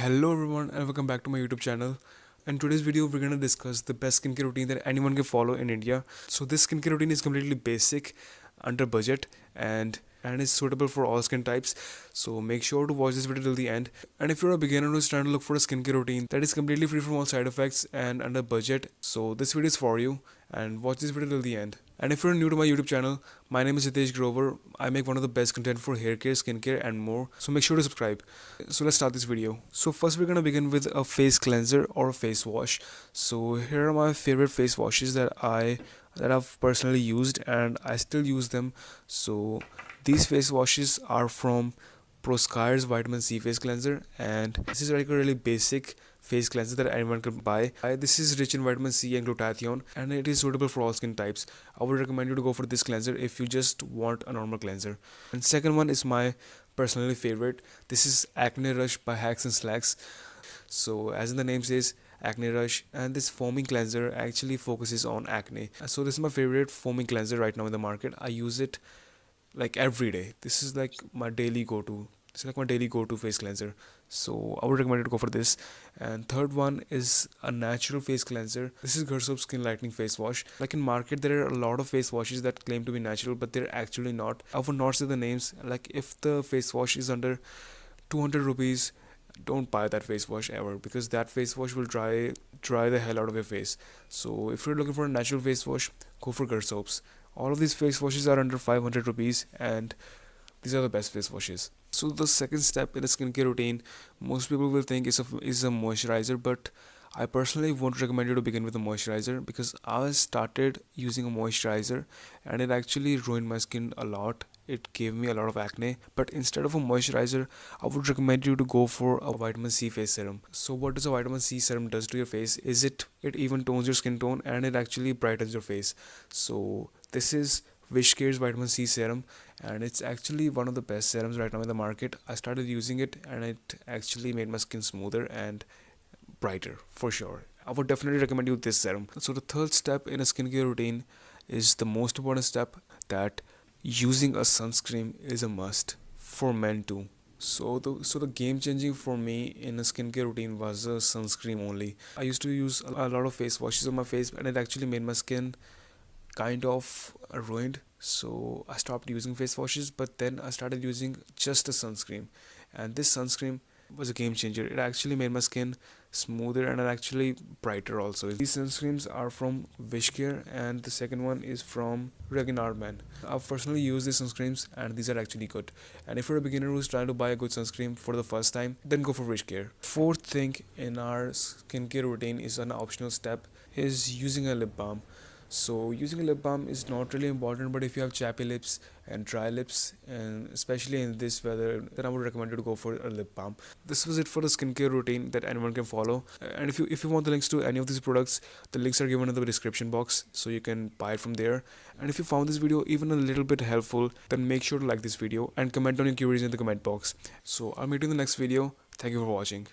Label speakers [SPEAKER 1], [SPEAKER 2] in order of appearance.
[SPEAKER 1] Hello everyone and welcome back to my YouTube channel. In today's video we're gonna discuss the best skincare routine that anyone can follow in India. So this skincare routine is completely basic, under budget and is suitable for all skin types. So make sure to watch this video till the end. And if you're a beginner who's trying to look for a skincare routine that is completely free from all side effects and under budget, so this video is for you and watch this video till the end. And if you're new to my YouTube channel, my name is Hitesh Grover. I make one of the best content for hair care, skincare and more. So make sure to subscribe. So let's start this video. So first we're gonna begin with a face cleanser or a face wash. So here are my favorite face washes that I've personally used and I still use them. So these face washes are from Proskyre's Vitamin C face cleanser, and this is like a really basic face cleanser that anyone can buy. This is rich in vitamin C and glutathione and it is suitable for all skin types. I would recommend you to go for this cleanser if you just want a normal cleanser. And second one is my personally favorite. This is Acne Rush by Hacks and Slacks. So as in the name says, Acne Rush, and this foaming cleanser actually focuses on acne. So this is my favorite foaming cleanser right now in the market. I use it like every day. This is like my daily go-to. It's like my daily go-to face cleanser. So I would recommend you to go for this. And third one is a natural face cleanser. This is Gersoap Skin Lightening Face Wash. Like in market, there are a lot of face washes that claim to be natural, but they're actually not. I would not say the names. Like if the face wash is under 200 rupees, don't buy that face wash ever, because that face wash will dry the hell out of your face. So if you're looking for a natural face wash, go for Gersoaps. All of these face washes are under 500 rupees and these are the best face washes. So the second step in a skincare routine, most people will think is a moisturizer, but I personally won't recommend you to begin with a moisturizer, because I started using a moisturizer and it actually ruined my skin a lot. It gave me a lot of acne. But instead of a moisturizer, I would recommend you to go for a vitamin C face serum. So what does a vitamin C serum does to your face is it even tones your skin tone and it actually brightens your face. So this is Wishcare's vitamin C serum, and it's actually one of the best serums right now in the market. I started using it and it actually made my skin smoother and brighter for sure. I would definitely recommend you this serum. So the third step in a skincare routine is the most important step, that using a sunscreen is a must for men too. So the game changing for me in a skincare routine was a sunscreen only. I used to use a lot of face washes on my face and it actually made my skin kind of ruined. So I stopped using face washes, but then I started using just a sunscreen, and this sunscreen was a game changer. It actually made my skin smoother and actually brighter also. These sunscreens are from Wishcare and the second one is from Reginald Man. I've personally used these sunscreens and these are actually good. And if you're a beginner who's trying to buy a good sunscreen for the first time, then go for Wishcare. Fourth thing in our skincare routine is an optional step, is using a lip balm. So using a lip balm is not really important, but if you have chappy lips and dry lips, and especially in this weather, then I would recommend you to go for a lip balm. This was it for the skincare routine that anyone can follow. And if you want the links to any of these products, the links are given in the description box, so you can buy it from there. And if you found this video even a little bit helpful, then make sure to like this video and comment on your queries in the comment box. So I'll meet you in the next video. Thank you for watching.